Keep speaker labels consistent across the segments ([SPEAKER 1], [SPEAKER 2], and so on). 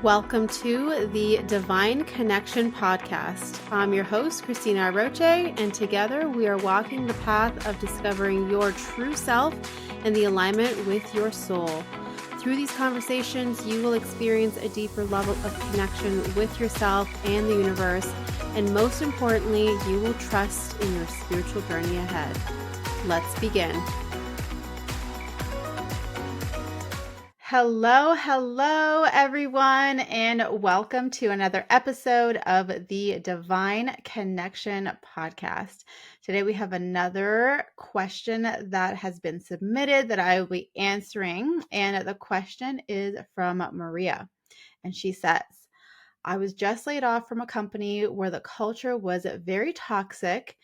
[SPEAKER 1] Welcome to the Divine Connection Podcast. I'm your host, Christina Aroche, and together we are walking the path of discovering your true self and the alignment with your soul. Through these conversations, you will experience a deeper level of connection with yourself and the universe, and most importantly, you will trust in your spiritual journey ahead. Let's begin. Hello, everyone, and welcome to another episode of the Divine Connection Podcast. Today we have another question that has been submitted that I will be answering, and the question is from Maria, and she says, I was just laid off from a company where the culture was very toxic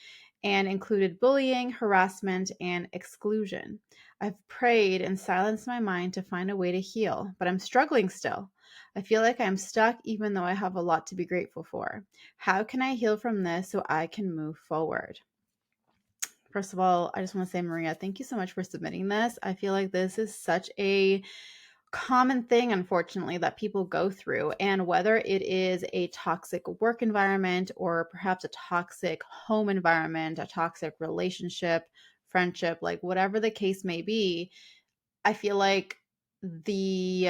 [SPEAKER 1] and included bullying, harassment, and exclusion. I've prayed and silenced my mind to find a way to heal, but I'm struggling still. I feel like I'm stuck even though I have a lot to be grateful for. How can I heal from this so I can move forward? First of all, I just want to say, Maria, thank you so much for submitting this. I feel like this is such a common thing, unfortunately, that people go through. And whether it is a toxic work environment or perhaps a toxic home environment, a toxic relationship, friendship, like whatever the case may be, I feel like the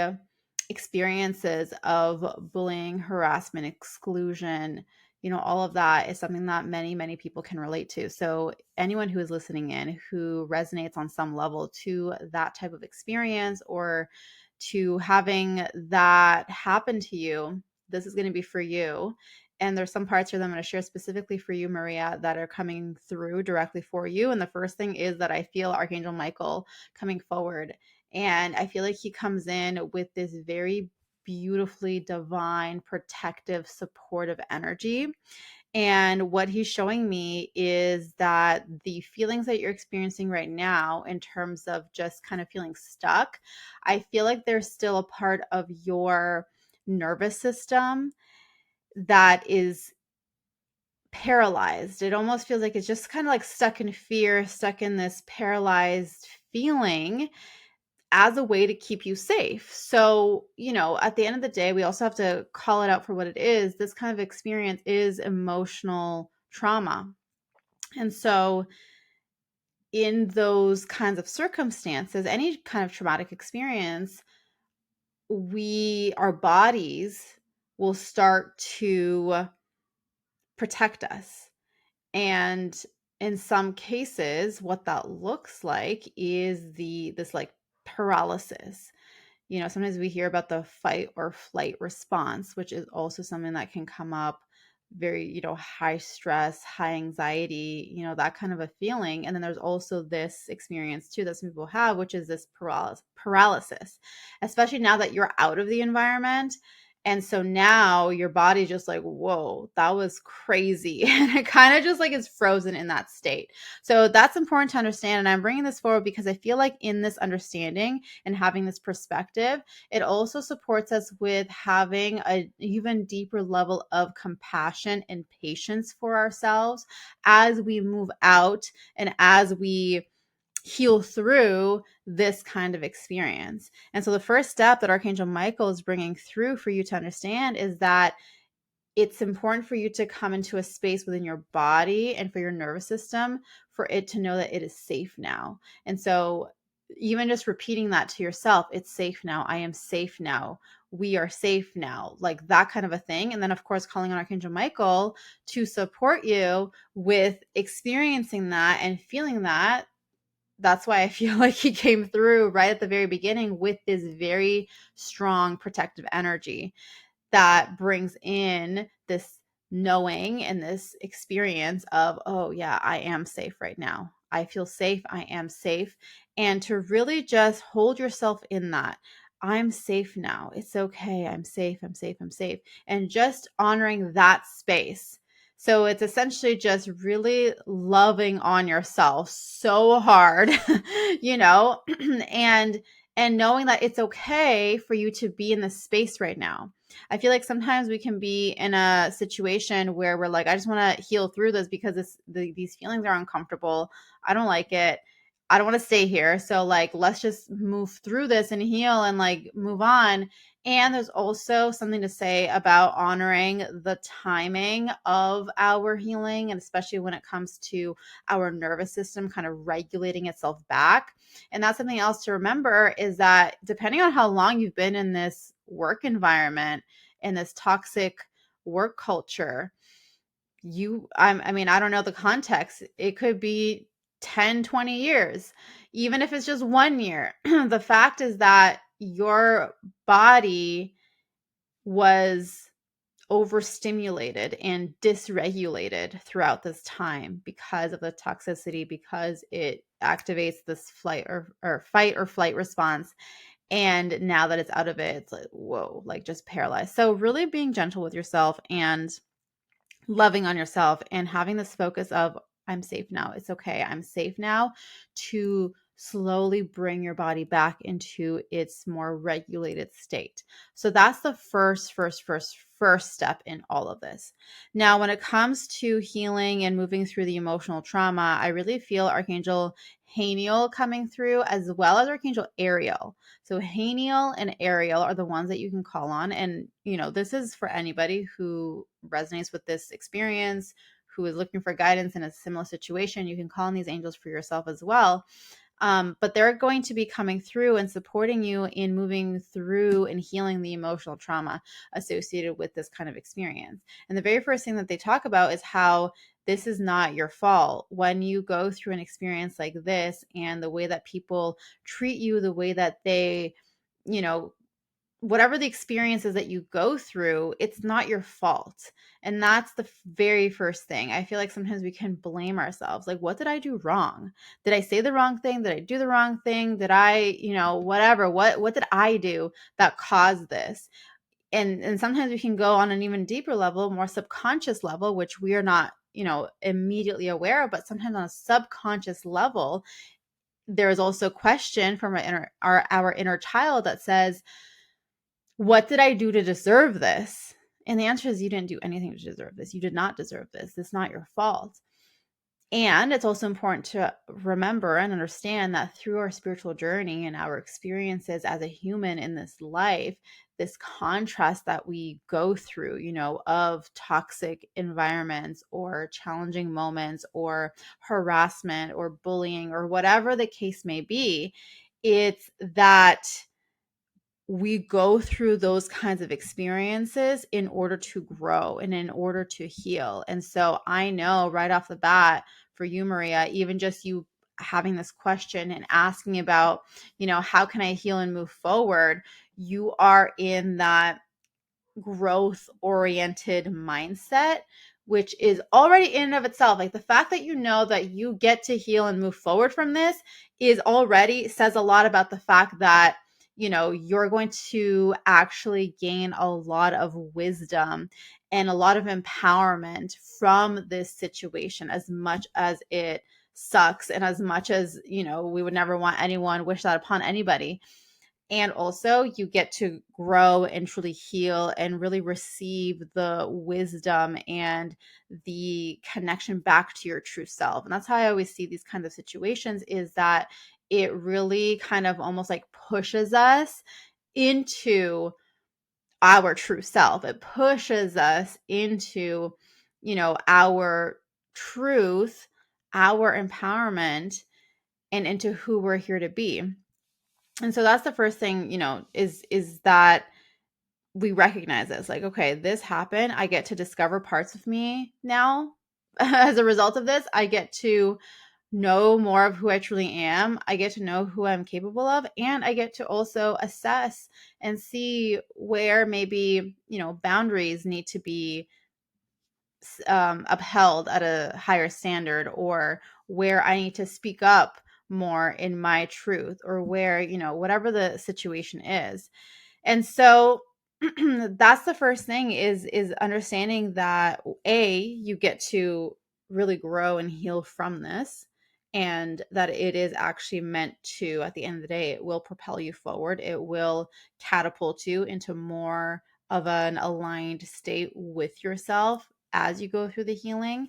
[SPEAKER 1] experiences of bullying, harassment, exclusion, all of that is something that many people can relate to. So anyone who is listening in who resonates on some level to that type of experience or to having that happen to you, this is going to be for you. And there's some parts here that I'm going to share specifically for you, Maria, that are coming through directly for you. And the first thing is that I feel Archangel Michael coming forward. And I feel like he comes in with this very beautifully divine, protective, supportive energy. And what he's showing me is that the feelings that you're experiencing right now, in terms of just kind of feeling stuck, I feel like there's still a part of your nervous system that is paralyzed. It almost feels like it's just kind of like stuck in fear, stuck in this paralyzed feeling as a way to keep you safe. So, at the end of the day, we also have to call it out for what it is. This kind of experience is emotional trauma. And so in those kinds of circumstances, any kind of traumatic experience, our bodies will start to protect us. And in some cases, what that looks like is this like paralysis. Sometimes we hear about the fight or flight response, which is also something that can come up very, high stress, high anxiety, that kind of a feeling. And then there's also this experience too that some people have, which is this paralysis, especially now that you're out of the environment. And so now your body's just like, whoa, that was crazy. And it kind of just like is frozen in that state. So that's important to understand. And I'm bringing this forward because I feel like in this understanding and having this perspective, it also supports us with having an even deeper level of compassion and patience for ourselves as we move out and as we heal through this kind of experience. And so the first step that Archangel Michael is bringing through for you to understand is that it's important for you to come into a space within your body and for your nervous system for it to know that it is safe now. And so even just repeating that to yourself, it's safe now. I am safe now. We are safe now, like that kind of a thing. And then, of course, calling on Archangel Michael to support you with experiencing that and feeling that. That's why I feel like he came through right at the very beginning with this very strong protective energy that brings in this knowing and this experience of, oh yeah, I am safe right now. I feel safe. I am safe. And to really just hold yourself in that. I'm safe now. It's okay. I'm safe. I'm safe. I'm safe. And just honoring that space. So it's essentially just really loving on yourself so hard, and knowing that it's okay for you to be in this space right now. I feel like sometimes we can be in a situation where we're like, I just want to heal through this because these feelings are uncomfortable. I don't like it. I don't want to stay here. So like, let's just move through this and heal and like move on. And there's also something to say about honoring the timing of our healing, and especially when it comes to our nervous system kind of regulating itself back. And that's something else to remember, is that depending on how long you've been in this work environment, in this toxic work culture, I mean, I don't know the context. It could be 10, 20 years, even if it's just 1 year. The fact is that your body was overstimulated and dysregulated throughout this time because of the toxicity, because it activates this or fight or flight response. And now that it's out of it, it's like, whoa, like just paralyzed. So really being gentle with yourself and loving on yourself and having this focus of, I'm safe now. It's okay. I'm safe now, to slowly bring your body back into its more regulated state. So that's the first step in all of this. Now, when it comes to healing and moving through the emotional trauma, I really feel Archangel Haniel coming through, as well as Archangel Ariel. So Haniel and Ariel are the ones that you can call on. And, this is for anybody who resonates with this experience, who is looking for guidance in a similar situation. You can call on these angels for yourself as well. But they're going to be coming through and supporting you in moving through and healing the emotional trauma associated with this kind of experience. And the very first thing that they talk about is how this is not your fault. When you go through an experience like this, and the way that people treat you, the way that they, whatever the experience is that you go through, it's not your fault. And that's the very first thing. I feel like sometimes we can blame ourselves. Like, what did I do wrong? Did I say the wrong thing? Did I do the wrong thing? Did I, whatever, what did I do that caused this? And sometimes we can go on an even deeper level, more subconscious level, which we are not, immediately aware of, but sometimes on a subconscious level, there is also a question from our inner child that says, what did I do to deserve this? And the answer is, you didn't do anything to deserve this. You did not deserve this. It's not your fault. And it's also important to remember and understand that through our spiritual journey and our experiences as a human in this life, this contrast that we go through, of toxic environments or challenging moments or harassment or bullying or whatever the case may be, it's that we go through those kinds of experiences in order to grow and in order to heal. And so I know right off the bat for you, Maria, even just you having this question and asking about, how can I heal and move forward? You are in that growth oriented mindset, which is already in and of itself, like the fact that that you get to heal and move forward from this is already says a lot about the fact that you're going to actually gain a lot of wisdom and a lot of empowerment from this situation, as much as it sucks and as much as we would never want anyone wish that upon anybody. And also you get to grow and truly heal and really receive the wisdom and the connection back to your true self. And that's how I always see these kinds of situations, is that it really kind of almost like pushes us into our true self. It pushes us into, our truth, our empowerment, and into who we're here to be. And so that's the first thing, is that we recognize this, like, okay, this happened. I get to discover parts of me now. As a result of this, I get to know more of who I truly am. I get to know who I'm capable of, and I get to also assess and see where maybe, boundaries need to be upheld at a higher standard, or where I need to speak up more in my truth, or where, whatever the situation is. And so that's the first thing, is understanding that you get to really grow and heal from this, and that it is actually meant to, at the end of the day, it will propel you forward. It will catapult you into more of an aligned state with yourself as you go through the healing.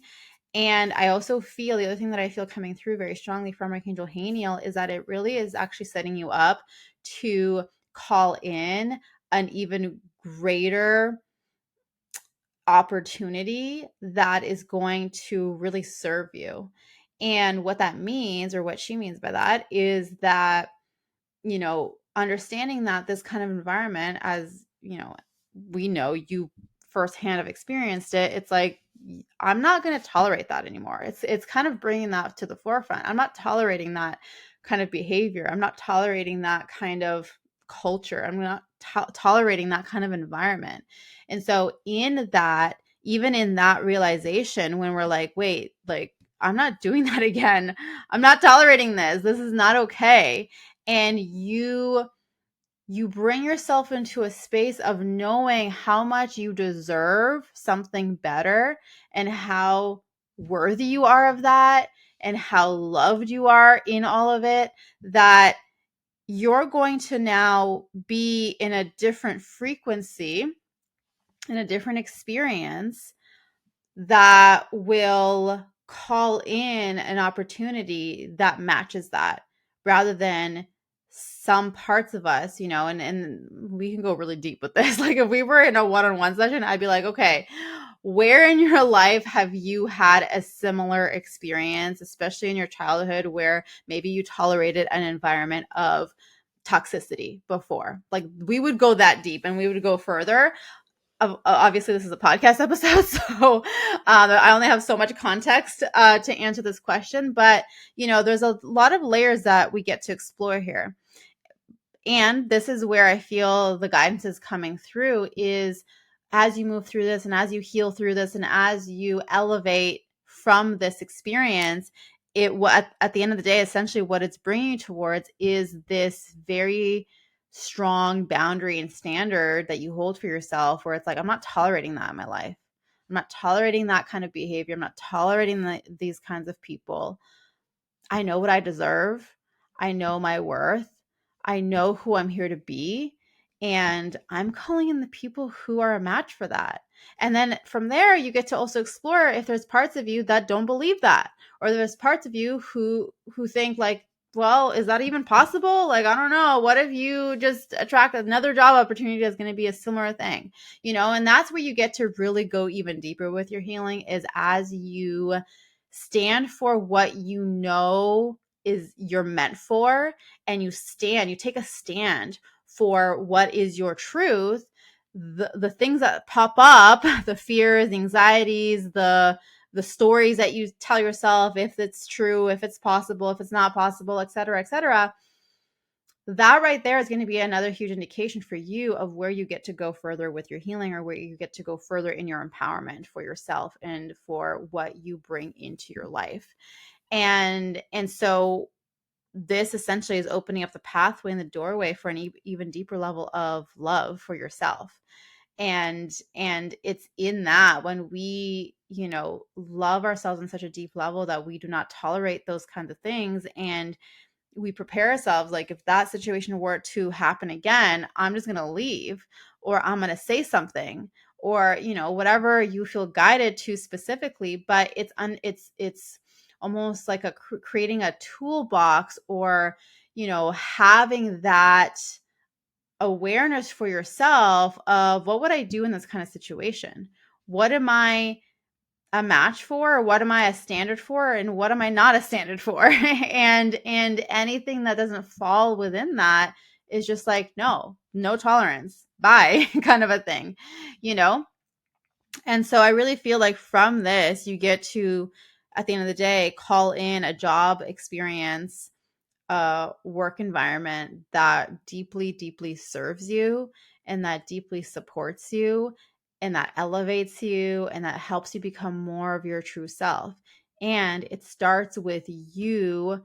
[SPEAKER 1] And I also feel the other thing that I feel coming through very strongly from Archangel Haniel is that it really is actually setting you up to call in an even greater opportunity that is going to really serve you. And what that means, or what she means by that, is that, understanding that this kind of environment, as we know, you firsthand have experienced it, it's like, I'm not going to tolerate that anymore. It's kind of bringing that to the forefront. I'm not tolerating that kind of behavior. I'm not tolerating that kind of culture. I'm not tolerating that kind of environment. And so in that, even in that realization, when we're like, wait, like, I'm not doing that again. I'm not tolerating this. This is not okay. And you bring yourself into a space of knowing how much you deserve something better, and how worthy you are of that, and how loved you are in all of it, that you're going to now be in a different frequency, in a different experience, that will call in an opportunity that matches that, rather than some parts of us, and we can go really deep with this. Like, if we were in a one-on-one session, I'd be like, okay, where in your life have you had a similar experience, especially in your childhood, where maybe you tolerated an environment of toxicity before? Like, we would go that deep and we would go further. Obviously this is a podcast episode, so I only have so much context to answer this question, but there's a lot of layers that we get to explore here. And this is where I feel the guidance is coming through, is as you move through this, and as you heal through this, and as you elevate from this experience, at the end of the day, essentially what it's bringing you towards is this very strong boundary and standard that you hold for yourself, where it's like, I'm not tolerating that in my life. I'm not tolerating that kind of behavior. I'm not tolerating these kinds of people. I know what I deserve. I know my worth. I know who I'm here to be. And I'm calling in the people who are a match for that. And then from there, you get to also explore if there's parts of you that don't believe that, or there's parts of you who think like, well, is that even possible? Like, I don't know. What if you just attract another job opportunity that's going to be a similar thing? And that's where you get to really go even deeper with your healing, is as you stand for what you know is you're meant for, and you take a stand for what is your truth. The things that pop up, the fears, the anxieties, the stories that you tell yourself, if it's true, if it's possible, if it's not possible, etc., that right there is going to be another huge indication for you of where you get to go further with your healing, or where you get to go further in your empowerment for yourself and for what you bring into your life. And so this essentially is opening up the pathway and the doorway for an even deeper level of love for yourself. And it's in that, when we love ourselves on such a deep level, that we do not tolerate those kinds of things, and we prepare ourselves, like, if that situation were to happen again, I'm just going to leave, or I'm going to say something, or whatever you feel guided to specifically. But it's almost like creating a toolbox, or having that awareness for yourself of, what would I do in this kind of situation? What am I a match for, or what am I a standard for, and what am I not a standard for? and anything that doesn't fall within that is just like, no tolerance, bye, kind of a thing, and so I really feel like from this, you get to, at the end of the day, call in a job experience, work environment that deeply, deeply serves you, and that deeply supports you, and that elevates you, and that helps you become more of your true self. And it starts with you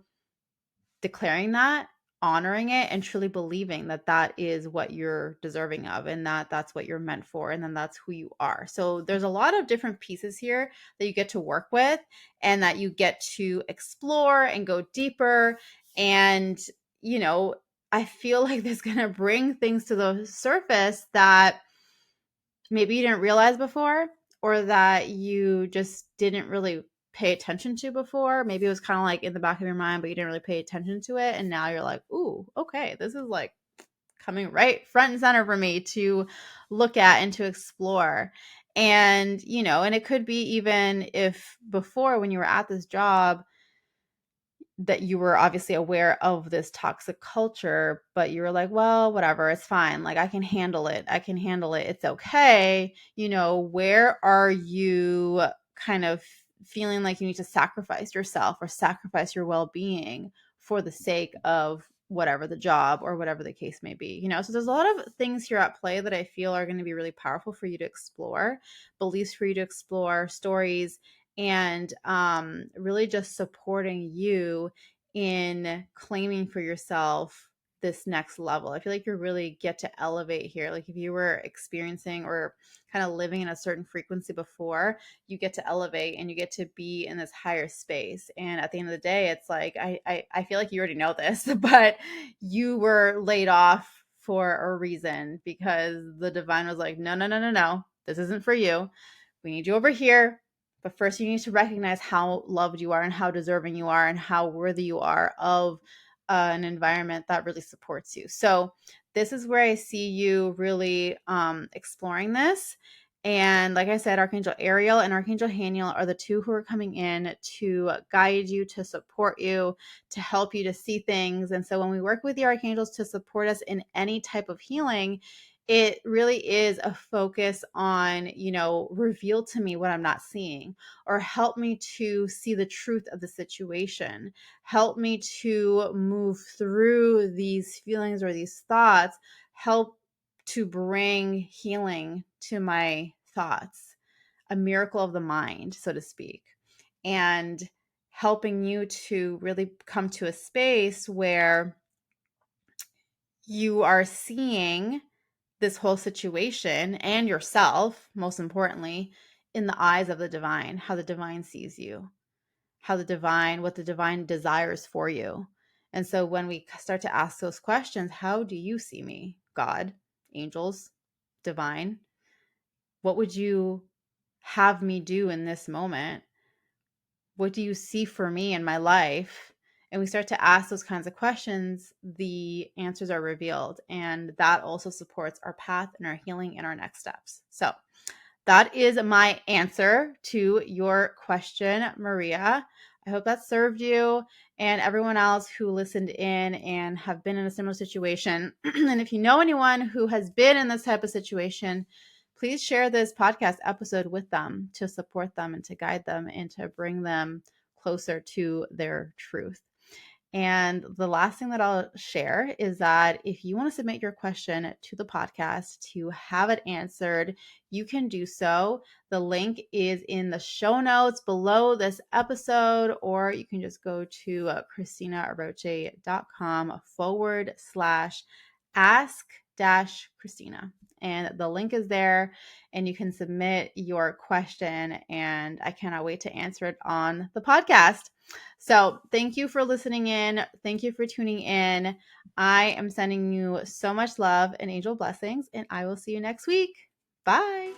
[SPEAKER 1] declaring that, honoring it, and truly believing that that is what you're deserving of, and that that's what you're meant for, and then that's who you are. So there's a lot of different pieces here that you get to work with, and that you get to explore and go deeper. And I feel like this is going to bring things to the surface that maybe you didn't realize before, or that you just didn't really pay attention to before. Maybe it was kind of like in the back of your mind, but you didn't really pay attention to it. And now you're like, ooh, okay, this is like coming right front and center for me to look at and to explore. And, and it could be even if before when you were at this job, that you were obviously aware of this toxic culture, but you were like, well, whatever, it's fine. Like, I can handle it. I can handle it. It's okay. Where are you kind of feeling like you need to sacrifice yourself or sacrifice your well-being for the sake of whatever the job or whatever the case may be? So there's a lot of things here at play that I feel are going to be really powerful for you to explore, beliefs for you to explore, stories, and really just supporting you in claiming for yourself this next level. I feel like you really get to elevate here. Like if you were experiencing or kind of living in a certain frequency before, you get to elevate and you get to be in this higher space. And at the end of the day, it's like, I feel like you already know this, but you were laid off for a reason because the divine was like, no, no, no, no, no, this isn't for you. We need you over here. But first, you need to recognize how loved you are and how deserving you are and how worthy you are of an environment that really supports you. So this is where I see you really exploring this. And like I said, Archangel Ariel and Archangel Haniel are the two who are coming in to guide you, to support you, to help you to see things. And so when we work with the archangels to support us in any type of healing, it really is a focus on, reveal to me what I'm not seeing, or help me to see the truth of the situation. Help me to move through these feelings or these thoughts. Help to bring healing to my thoughts, a miracle of the mind, so to speak, and helping you to really come to a space where you are seeing this whole situation and yourself, most importantly, in the eyes of the divine, how the divine sees you, what the divine desires for you. And so when we start to ask those questions, how do you see me? God, angels, divine, what would you have me do in this moment? What do you see for me in my life? And we start to ask those kinds of questions, the answers are revealed. And that also supports our path and our healing and our next steps. So that is my answer to your question, Maria. I hope that served you and everyone else who listened in and have been in a similar situation. And if you know anyone who has been in this type of situation, please share this podcast episode with them to support them and to guide them and to bring them closer to their truth. And the last thing that I'll share is that if you want to submit your question to the podcast to have it answered, you can do so. The link is in the show notes below this episode, or you can just go to ChristinaAroche.com/ask-Christina. And the link is there and you can submit your question. And I cannot wait to answer it on the podcast. So thank you for listening in. Thank you for tuning in. I am sending you so much love and angel blessings, and I will see you next week. Bye.